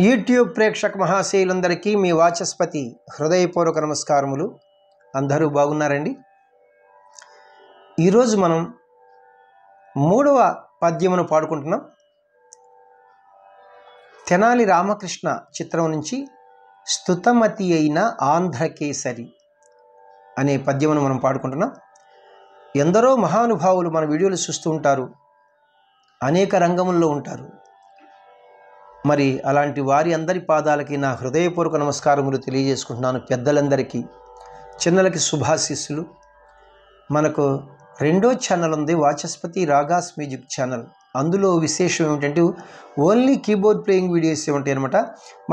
YouTube ప్రేక్షక మహాశయులందరికీ మీ వాచస్పతి హృదయపూర్వక నమస్కారములు. అందరూ బాగున్నారండి. ఈరోజు మనం 3వ పద్యమును పాడుకుంటున్నాం. తెనాలి రామకృష్ణ చిత్రం నుంచి స్తుతమతి అయిన ఆంధ్రకేసరి అనే పద్యమును మనం పాడుకుంటున్నాం. ఎందరో మహానుభావులు మన వీడియోలు చూస్తూ ఉంటారు, అనేక రంగముల్లో ఉంటారు. మరి అలాంటి వారి అందరి పాదాలకి నా హృదయపూర్వక నమస్కారములు తెలియజేసుకుంటున్నాను. పెద్దలందరికీ, చిన్నలకి శుభాశీస్సులు. మనకు 2వ ఛానల్ ఉంది, వాచస్పతి రాగాస్ మ్యూజిక్ ఛానల్. అందులో విశేషం ఏమిటంటే ఓన్లీ కీబోర్డ్ ప్లేయింగ్ వీడియోస్ ఉంటాయి అనమాట.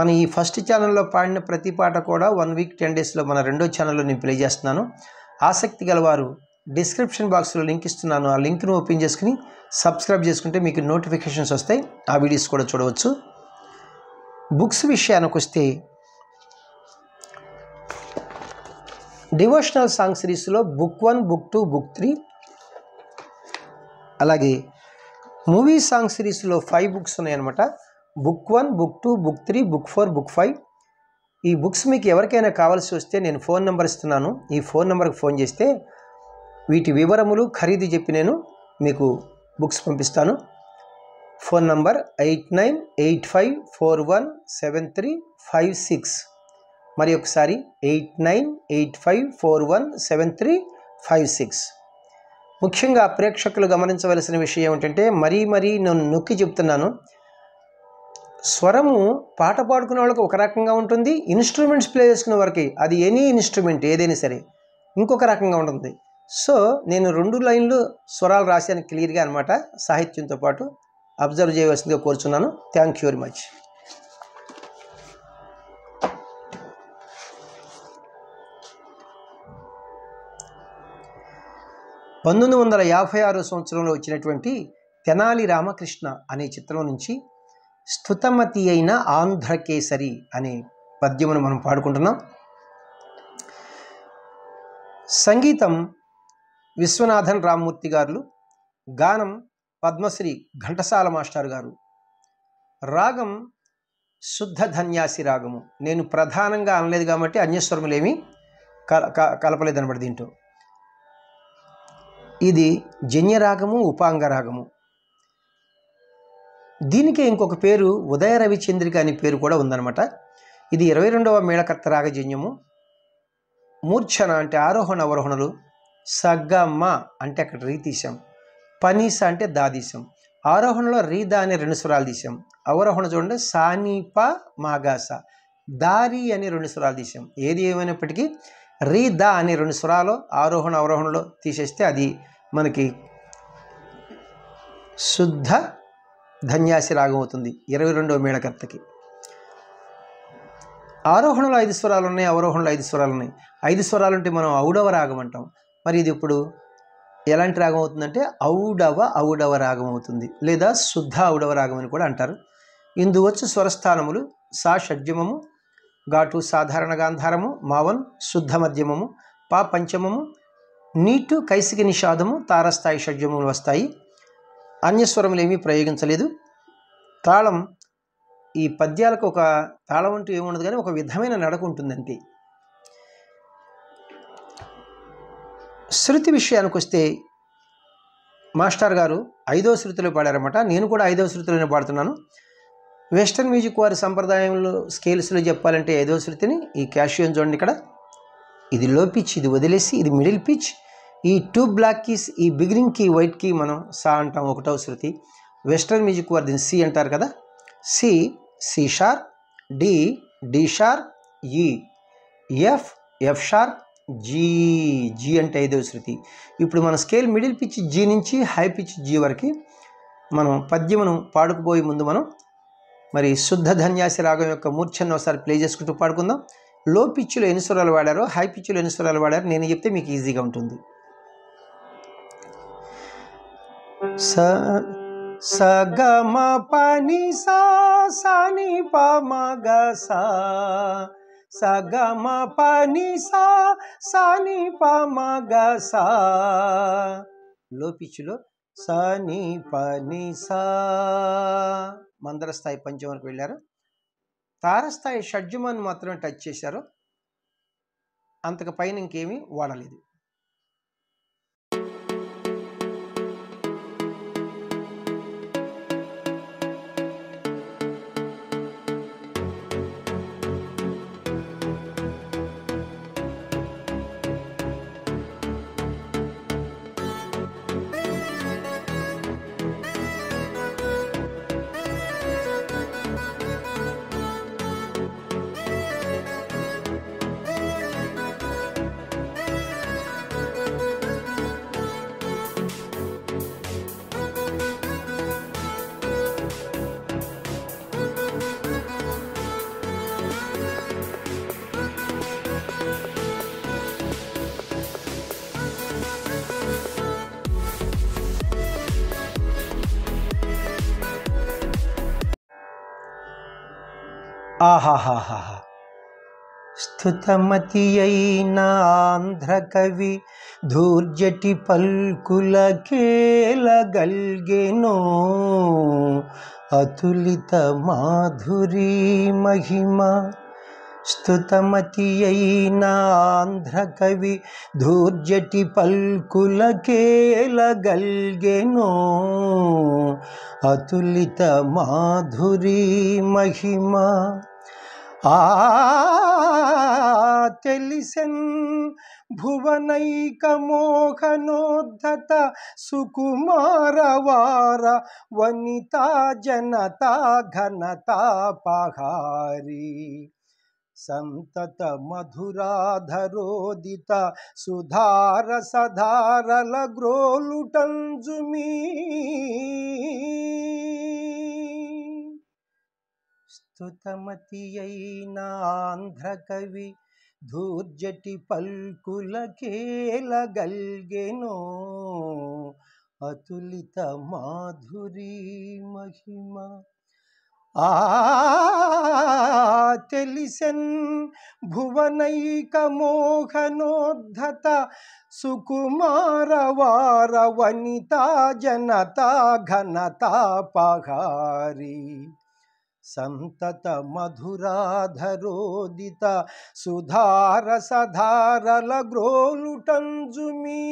మన ఈ ఫస్ట్ ఛానల్లో పాడిన ప్రతి పాట కూడా 1 వీక్ 10 డేస్లో మన 2వ ఛానల్లో నేను ప్లే చేస్తున్నాను. ఆసక్తి గలవారు డిస్క్రిప్షన్ బాక్స్లో లింక్ ఇస్తున్నాను. ఆ లింక్ను ఓపెన్ చేసుకుని సబ్స్క్రైబ్ చేసుకుంటే మీకు నోటిఫికేషన్స్ వస్తాయి. ఆ వీడియోస్ కూడా చూడవచ్చు. బుక్స్ విషయానికి వస్తే డివోషనల్ సాంగ్ సిరీస్లో బుక్ 1, బుక్ 2, బుక్ 3, అలాగే మూవీ సాంగ్ సిరీస్లో 5 బుక్స్ ఉన్నాయన్నమాట. Book 1, book 2, book 3, book 4, book 5. ఈ బుక్స్ మీకు ఎవరికైనా కావాల్సి వస్తే నేను ఫోన్ నెంబర్ ఇస్తున్నాను. ఈ ఫోన్ నెంబర్కి ఫోన్ చేస్తే వీటి వివరములు, ఖరీదు చెప్పి నేను మీకు బుక్స్ పంపిస్తాను. Phone number 8985417356. మరి ఒకసారి 8985417356. ముఖ్యంగా ప్రేక్షకులు గమనించవలసిన విషయం ఏమిటంటే మరీ నేను నొక్కి చెప్తున్నాను, స్వరము పాట పాడుకునే వాళ్ళకి ఒక రకంగా ఉంటుంది, ఇన్స్ట్రుమెంట్స్ ప్లే చేసుకునే వారికి, అది ఎనీ ఇన్స్ట్రుమెంట్ ఏదైనా సరే, ఇంకొక రకంగా ఉంటుంది. సో నేను 2 లైన్లు స్వరాలు రాశాను క్లియర్గా అనమాట, సాహిత్యంతో పాటు. అబ్జర్వ్ చేయవలసిందిగా కోరుచున్నాను. Thank you very much. 1956 సంవత్సరంలో వచ్చినటువంటి తెనాలి రామకృష్ణ అనే చిత్రం నుంచి స్తుతమతి అయిన ఆంధ్రకేసరి అనే పద్యమును మనం పాడుకుంటున్నాం. సంగీతం విశ్వనాథన్ రామ్మూర్తి గారు, గానం పద్మశ్రీ ఘంటసాల మాస్టర్ గారు, రాగం శుద్ధ ధన్యాసి రాగము. నేను ప్రధానంగా అనలేదు కాబట్టి అన్యస్వరములేమీ కలపలేదనమాట దీంట్లో. ఇది జన్యరాగము, ఉపాంగ రాగము. దీనికే ఇంకొక పేరు ఉదయ రవిచంద్రిక అనే పేరు కూడా ఉందన్నమాట. ఇది 22వ మేళకర్త రాగజన్యము. మూర్ఛన అంటే ఆరోహణ అవరోహణలు. సగమ అంటే అక్కడ రీ తీసాం, పనీస అంటే దా తీసాం. ఆరోహణలో రీదా అనే 2 స్వరాలు తీసాం. అవరోహణ చూడండి, సానీప మాగాస, దారి అనే 2 స్వరాలు తీసాం. ఏది ఏమైనప్పటికీ రీదా అనే 2 స్వరాలు ఆరోహణ అవరోహణలో తీసేస్తే అది మనకి శుద్ధ ధన్యాసి రాగం అవుతుంది 22వ మేళకర్తకి. ఆరోహణలో 5 స్వరాలు ఉన్నాయి, అవరోహణలో 5 స్వరాలు ఉన్నాయి. 5 స్వరాలు ఉంటే మనం ఔడవ రాగం అంటాం. మరి ఇది ఇప్పుడు ఎలాంటి రాగం అవుతుందంటే ఔడవ రాగం అవుతుంది, లేదా శుద్ధ ఔడవ రాగం అని కూడా అంటారు. ఇందు వచ్చు స్వరస్థానములు సా షడ్జమము, ఘాటు సాధారణ గాంధారము, మావన్ శుద్ధ మధ్యమము, పా పంచమము, నీటు కైసిక నిషాదము, తారస్థాయి షడ్జములు వస్తాయి. అన్యస్వరములు ఏమీ ప్రయోగించలేదు. తాళం ఈ పద్యాలకు ఒక తాళం అంటూ ఏముండదు, కానీ ఒక విధమైన నడక ఉంటుంది అంతే. శృతి విషయానికి వస్తే మాస్టర్ గారు 5వ శృతిలో పాడారన్నమాట. నేను కూడా 5వ శృతిలోనే పాడుతున్నాను. వెస్టర్న్ మ్యూజిక్ వారి సంప్రదాయంలో స్కేల్స్లో చెప్పాలంటే 5వ శృతిని, ఈ క్యాషియోని చూడండి, ఇక్కడ ఇది లో పిచ్, ఇది వదిలేసి ఇది మిడిల్ పిచ్. ఈ 2 బ్లాక్ కీస్, ఈ బిగినింగ్ కీ వైట్ కీ మనం సా అంటాం, 1వ శృతి. వెస్టర్న్ మ్యూజిక్ వారి దీన్ని సి అంటారు కదా. C, C sharp, D, D sharp, E, F, F sharp, G, G అంటే 5వ శృతి. ఇప్పుడు మన స్కేల్ మిడిల్ పిచ్ జీ నుంచి హై పిచ్ జీ వరకు మనం పద్యమును పాడుకుపోయే ముందు మనం మరి శుద్ధ ధన్యాసి రాగం యొక్క మూర్ఛను ఒకసారి ప్లే చేసుకుంటూ పాడుకుందాం. లో పిచ్లో ఎన్ని స్వరాలు వాడారో, హై పిచ్లో ఎన్ని స్వరాలు వాడారో నేను చెప్తే మీకు ఈజీగా ఉంటుంది. స గ మ ప ని సా, సా ని ప మ గ సా, స గ మ ప ని సా, సా ని ప మ గ సా. లో పిచ్లో సా ని ప ని సా, మందర స్థాయి పంచం వరకు వెళ్ళారు. తారస్థాయి షడ్జమాన్ని మాత్రమే టచ్ చేశారు, అంతకు పైన ఇంకేమీ వాడలేదు. ఆహాహాహా, స్తుతమతి అయిన ఆంధ్రకవి ధూర్జటి పల్కులకేలగల్గెనో అతులిత మాధురీ మహిమ. స్తుతమతి అయిన ఆంధ్రకవి ధూర్జటి పల్కులకేలగల్గెనో అతులిత మాధురీ మహిమ. తెలిసెన్ భువనైక మోహనోద్ధత సుకుమారవార వనితా జనతా ఘనతాపహారి. సంతత మధురాధరోదిత సుధార సధారల గ్రోలుటంజుమీ. స్తుతమతి అయిన ఆంధ్రకవి ధూర్జటి పల్కులకేలగల్గెనో అతులిత మాధురీ మహిమ. తెలిసెన్ భువనైక మోహనోద్ధత సుకుమారవార వనితా జనతా ఘనతాపహారి. సంతత మధురాధరోదిత సుధార సధారల గ్రోలుటంజుమీ.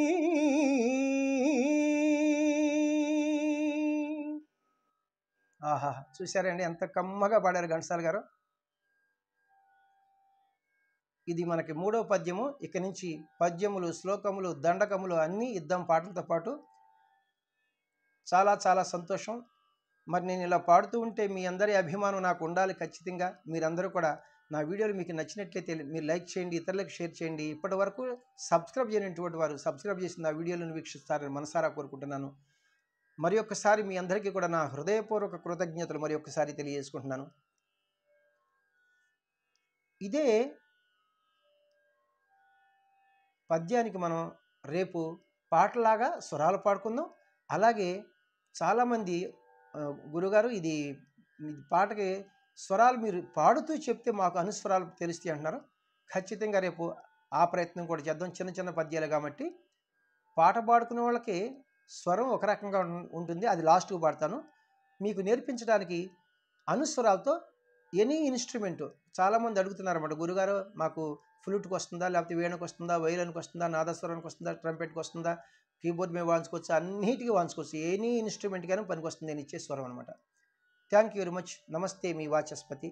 ఆహా, చూశారండి ఎంత కమ్మగా పాడారు ఘంటసాల గారు. ఇది మనకి 3వ పద్యము. ఇక నుంచి పద్యములు, శ్లోకములు, దండకములు అన్నీ ఇద్దాం పాటలతో పాటు. చాలా చాలా సంతోషం. మరి నేను ఇలా పాడుతూ ఉంటే మీ అందరి అభిమానం నాకు ఉండాలి ఖచ్చితంగా. మీరందరూ కూడా నా వీడియోలు మీకు నచ్చినట్లయితే మీరు లైక్ చేయండి, ఇతరులకు షేర్ చేయండి. ఇప్పటి వరకు సబ్స్క్రైబ్ చేయనటువంటి వారు సబ్స్క్రైబ్ చేసి నా వీడియోలను వీక్షిస్తారని మనసారా కోరుకుంటున్నాను. మరి ఒక్కసారి మీ అందరికీ కూడా నా హృదయపూర్వక కృతజ్ఞతలు మరి ఒక్కసారి తెలియజేసుకుంటున్నాను. ఇదే పద్యానికి మనం రేపు పాటలాగా స్వరాలు పాడుకుందాం. అలాగే చాలామంది గురుగారు ఇది పాటకి స్వరాలు మీరు పాడుతూ చెప్తే మాకు అనుస్వరాలు తెలుస్తాయి అంటున్నారు. ఖచ్చితంగా రేపు ఆ ప్రయత్నం కూడా చేద్దాం. చిన్న చిన్న పద్యాలు కాబట్టి పాట పాడుకునే వాళ్ళకి స్వరం ఒక రకంగా ఉంటుంది, అది లాస్ట్కు పాడతాను. మీకు నేర్పించడానికి అనుస్వరాలతో ఎనీ ఇన్స్ట్రుమెంటు చాలామంది అడుగుతున్నారన్నమాట. గురుగారు మాకు ఫ్లూట్కి వస్తుందా, లేకపోతే వేణుకి వస్తుందా, వైలన్కి వస్తుందా, నాదస్వరానికి వస్తుందా, ట్రంపెట్కి వస్తుందా, కీబోర్డ్ మీద వాయించుకోవచ్చు, అన్నిటికీ వాయించుకోవచ్చు. ఎనీ ఇన్స్ట్రుమెంట్ కానీ పనికి వస్తుంది నేను ఇచ్చే స్వరం అనమాట. Thank you very much. నమస్తే, మీ వాచస్పతి.